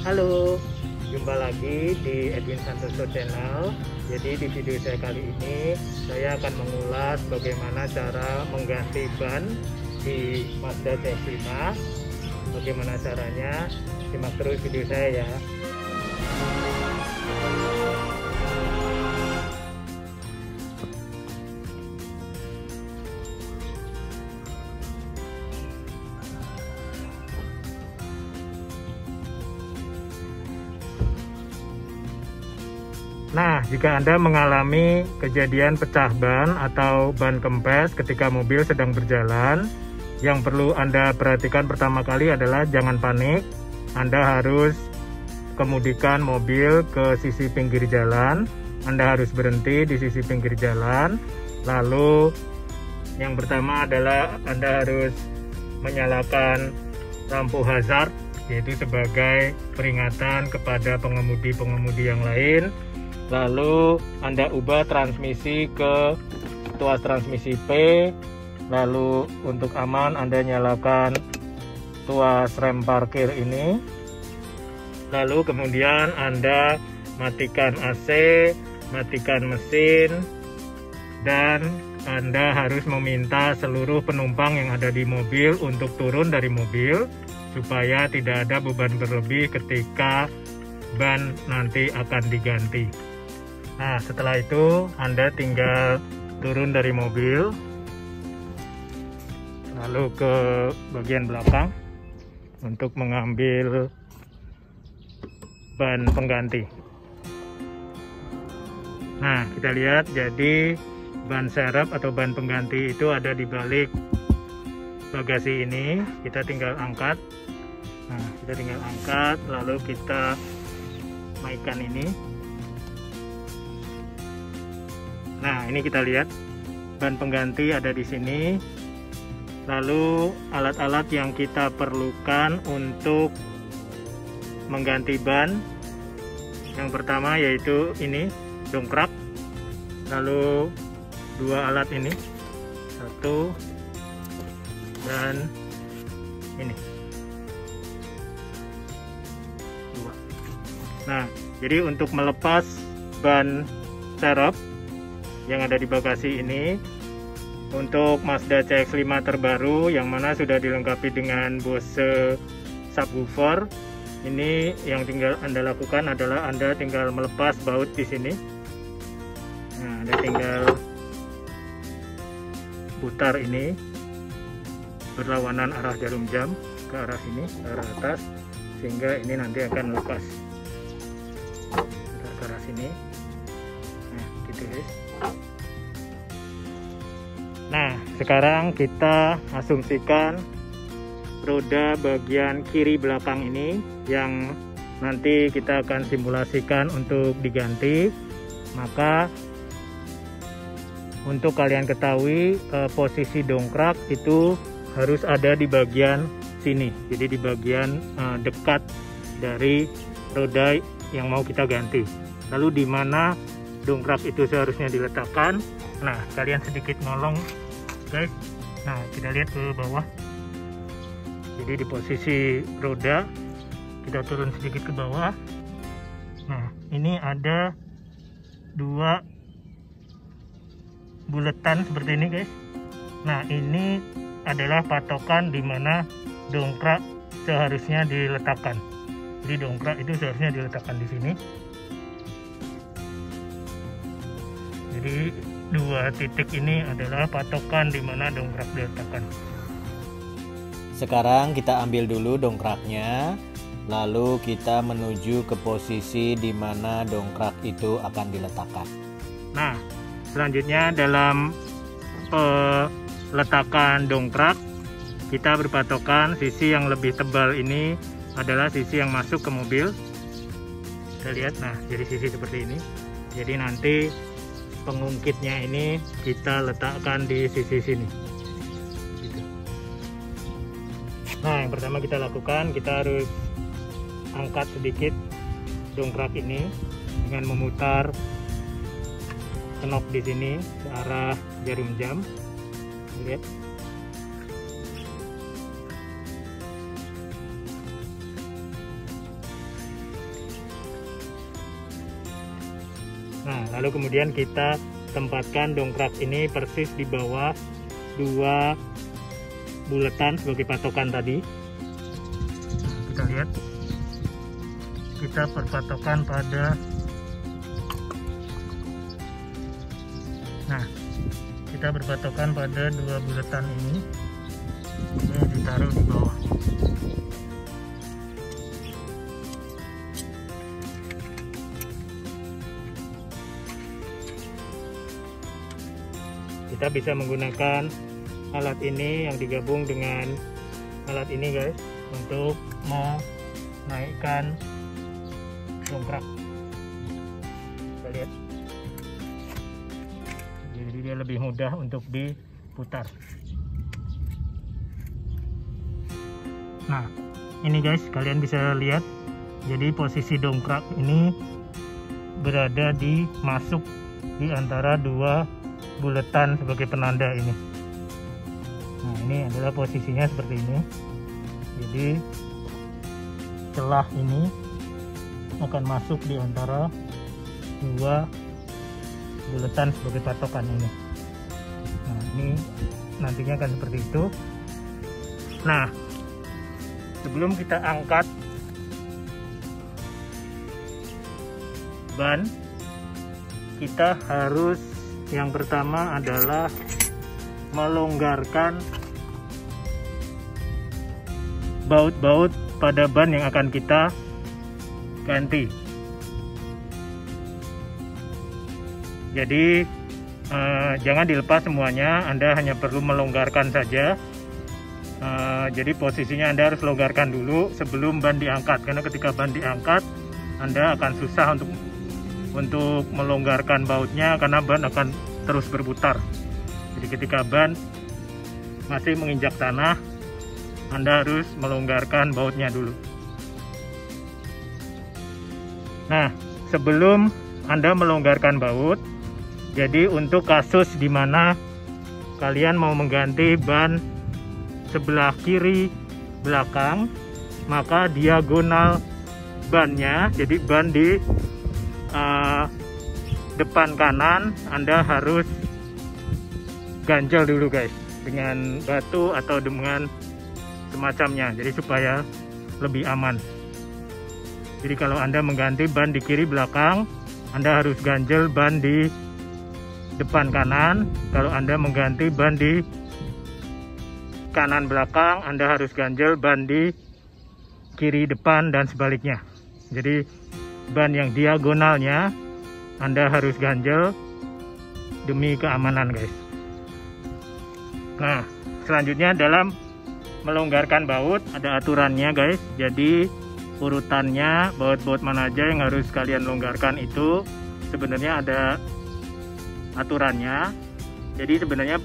Halo, jumpa lagi di Edwin Santoso Channel. Jadi di video saya kali ini saya akan mengulas bagaimana cara mengganti ban di Mazda CX-5. Bagaimana caranya? Simak terus video saya ya. Nah, jika Anda mengalami kejadian pecah ban atau ban kempes ketika mobil sedang berjalan, yang perlu Anda perhatikan pertama kali adalah jangan panik. Anda harus kemudikan mobil ke sisi pinggir jalan. Anda harus berhenti di sisi pinggir jalan. Lalu yang pertama adalah Anda harus menyalakan lampu hazard, yaitu sebagai peringatan kepada pengemudi-pengemudi yang lain. Lalu Anda ubah transmisi ke tuas transmisi P. Lalu untuk aman Anda nyalakan tuas rem parkir ini. Lalu kemudian Anda matikan AC, matikan mesin, dan Anda harus meminta seluruh penumpang yang ada di mobil untuk turun dari mobil supaya tidak ada beban berlebih ketika ban nanti akan diganti. Nah, setelah itu Anda tinggal turun dari mobil, lalu ke bagian belakang untuk mengambil ban pengganti. Nah, kita lihat jadi ban serep atau ban pengganti itu ada di balik bagasi ini. Kita tinggal angkat. Nah, kita tinggal angkat, lalu kita naikkan ini. Nah, ini kita lihat ban pengganti ada di sini. Lalu alat-alat yang kita perlukan untuk mengganti ban, yang pertama yaitu ini dongkrak. Lalu dua alat ini, satu dan ini dua. Nah, jadi untuk melepas ban serep yang ada di bagasi ini, untuk Mazda CX-5 terbaru yang mana sudah dilengkapi dengan Bose subwoofer, ini yang tinggal Anda lakukan adalah Anda tinggal melepas baut di sini. Nah, Anda tinggal putar ini berlawanan arah jarum jam ke arah sini, ke arah atas, sehingga ini nanti akan lepas. Putar ke arah sini. Nah, gitu guys. Nah, sekarang kita asumsikan roda bagian kiri belakang ini yang nanti kita akan simulasikan untuk diganti. Maka untuk kalian ketahui, posisi dongkrak itu harus ada di bagian sini, jadi di bagian dekat dari roda yang mau kita ganti. Lalu di mana dongkrak itu seharusnya diletakkan? Nah, kalian sedikit nolong guys. Nah, kita lihat ke bawah. Jadi di posisi roda kita turun sedikit ke bawah. Nah, ini ada dua buletan seperti ini guys. Nah, ini adalah patokan di mana dongkrak seharusnya diletakkan. Jadi dongkrak itu seharusnya diletakkan di sini. Jadi dua titik ini adalah patokan di mana dongkrak diletakkan. Sekarang kita ambil dulu dongkraknya, lalu kita menuju ke posisi di mana dongkrak itu akan diletakkan. Nah, selanjutnya dalam peletakan dongkrak, kita berpatokan sisi yang lebih tebal ini adalah sisi yang masuk ke mobil. Kita lihat, nah jadi sisi seperti ini. Jadi nanti pengungkitnya ini kita letakkan di sisi sini gitu. Nah, yang pertama kita lakukan, kita harus angkat sedikit dongkrak ini dengan memutar knob di sini ke arah jarum jam. Lihat. Nah, lalu kemudian kita tempatkan dongkrak ini persis di bawah dua buletan sebagai patokan tadi. Nah, kita lihat, kita berpatokan pada, nah kita berpatokan pada dua buletan ini ditaruh di bawah. Kita bisa menggunakan alat ini yang digabung dengan alat ini guys untuk menaikkan dongkrak. Kita lihat, jadi dia lebih mudah untuk diputar. Nah ini guys, kalian bisa lihat, jadi posisi dongkrak ini berada di masuk di antara dua buletan sebagai penanda ini. Nah ini adalah posisinya seperti ini. Jadi celah ini akan masuk di antara dua buletan sebagai patokan ini. Nah ini nantinya akan seperti itu. Nah sebelum kita angkat ban, kita harus, yang pertama adalah melonggarkan baut-baut pada ban yang akan kita ganti. Jadi jangan dilepas semuanya, Anda hanya perlu melonggarkan saja. Jadi posisinya Anda harus longgarkan dulu sebelum ban diangkat, karena ketika ban diangkat Anda akan susah untuk melonggarkan bautnya, karena ban akan terus berputar. Jadi ketika ban masih menginjak tanah, Anda harus melonggarkan bautnya dulu. Nah sebelum Anda melonggarkan baut, jadi untuk kasus dimana kalian mau mengganti ban sebelah kiri belakang, maka diagonal bannya, jadi ban di depan kanan Anda harus ganjel dulu guys, dengan batu atau dengan semacamnya, jadi supaya lebih aman. Jadi kalau Anda mengganti ban di kiri belakang, Anda harus ganjel ban di depan kanan. Kalau Anda mengganti ban di kanan belakang, Anda harus ganjel ban di kiri depan dan sebaliknya. Jadi ban yang diagonalnya Anda harus ganjel demi keamanan guys. Nah selanjutnya dalam melonggarkan baut ada aturannya guys. Jadi urutannya, baut-baut mana aja yang harus kalian longgarkan itu sebenarnya ada aturannya. Jadi sebenarnya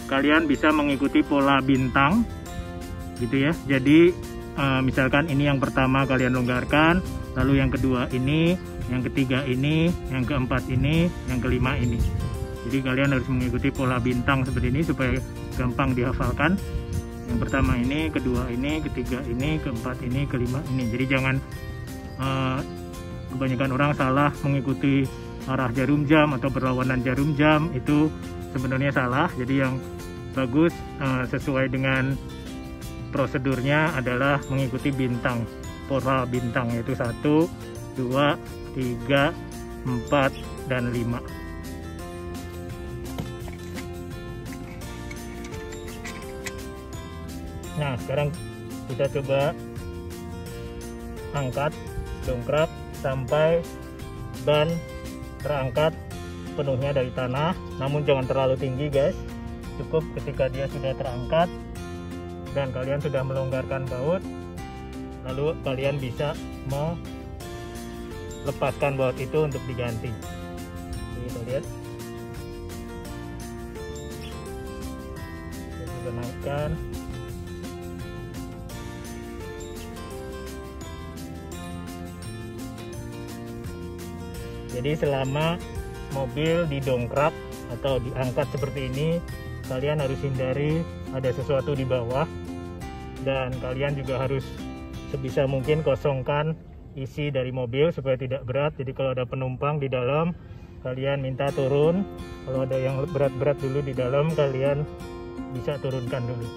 kalian bisa mengikuti pola bintang gitu ya. Jadi misalkan ini yang pertama kalian longgarkan, lalu yang kedua ini, yang ketiga ini, yang keempat ini, yang kelima ini. Jadi kalian harus mengikuti pola bintang seperti ini supaya gampang dihafalkan. Yang pertama ini, kedua ini, ketiga ini, keempat ini, kelima ini. Jadi jangan kebanyakan orang salah mengikuti arah jarum jam atau berlawanan jarum jam, itu sebenarnya salah. Jadi yang bagus sesuai dengan prosedurnya adalah mengikuti bintang, pola bintang, yaitu 1, 2, 3, 4, dan 5. Nah sekarang kita coba angkat dongkrak sampai ban terangkat penuhnya dari tanah, namun jangan terlalu tinggi guys. Cukup ketika dia sudah terangkat dan kalian sudah melonggarkan baut, lalu kalian bisa melepaskan baut itu untuk diganti. Kita lihat, kita juga naikkan. Jadi selama mobil didongkrak atau diangkat seperti ini, kalian harus hindari ada sesuatu di bawah, dan kalian juga harus sebisa mungkin kosongkan isi dari mobil supaya tidak berat. Jadi kalau ada penumpang di dalam, kalian minta turun. Kalau ada yang berat-berat dulu di dalam, kalian bisa turunkan dulu.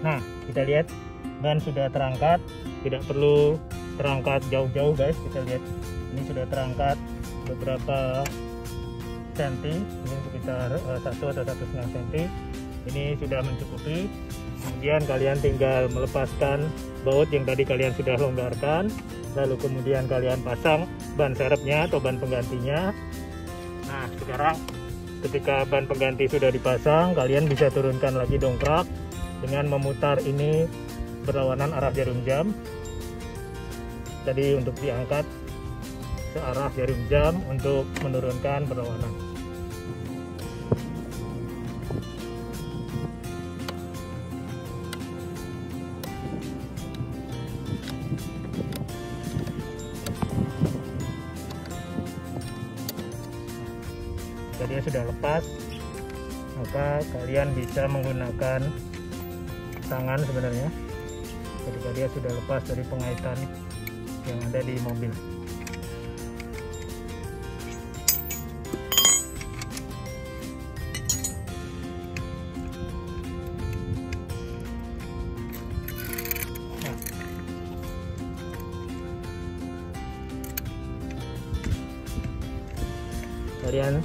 Nah, kita lihat ban sudah terangkat, tidak perlu terangkat jauh-jauh guys. Kita lihat ini sudah terangkat beberapa senti, ini sekitar 1 atau 1,5 cm. Ini sudah mencukupi. Kemudian kalian tinggal melepaskan baut yang tadi kalian sudah longgarkan, lalu kemudian kalian pasang ban serepnya atau ban penggantinya. Nah, sekarang ketika ban pengganti sudah dipasang, kalian bisa turunkan lagi dongkrak dengan memutar ini berlawanan arah jarum jam. Tadi untuk diangkat searah jarum jam untuk menurunkan berlawanan. Jika dia sudah lepas, maka kalian bisa menggunakan tangan sebenarnya ketika dia sudah lepas dari pengaitan yang ada di mobil. Nah, kalian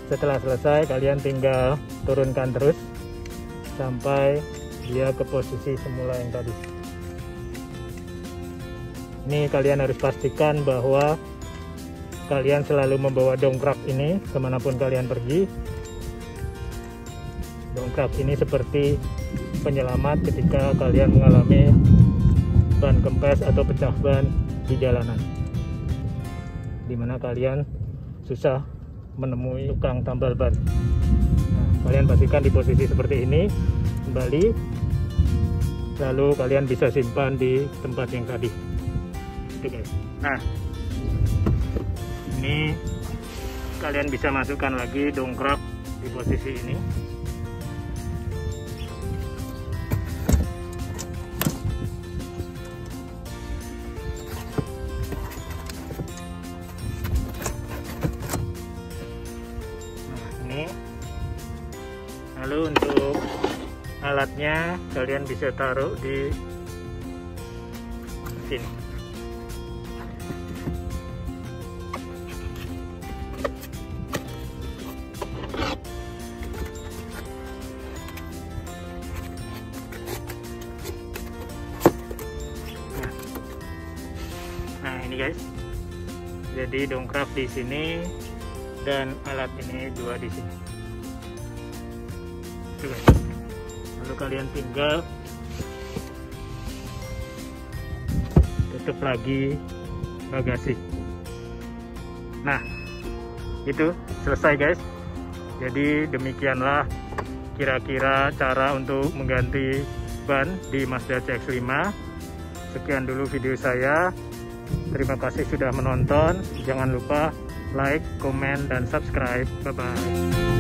setelah selesai, kalian tinggal turunkan terus sampai dia ke posisi semula yang tadi. Ini kalian harus pastikan bahwa kalian selalu membawa dongkrak ini kemanapun kalian pergi. Dongkrak ini seperti penyelamat ketika kalian mengalami ban kempes atau pecah ban di jalanan, dimana kalian susah menemui tukang tambal ban. Nah, kalian pastikan di posisi seperti ini kembali, lalu kalian bisa simpan di tempat yang tadi. Itu guys. Nah, ini kalian bisa masukkan lagi dongkrak di posisi ini. Lalu untuk alatnya kalian bisa taruh di sini. Nah, ini guys. Jadi dongkrak di sini dan alat ini dua di sini. Lalu kalian tinggal tutup lagi bagasi. Nah, itu selesai guys. Jadi demikianlah kira-kira cara untuk mengganti ban di Mazda CX-5. Sekian dulu video saya. Terima kasih sudah menonton. Jangan lupa like, komen, dan subscribe. Bye bye.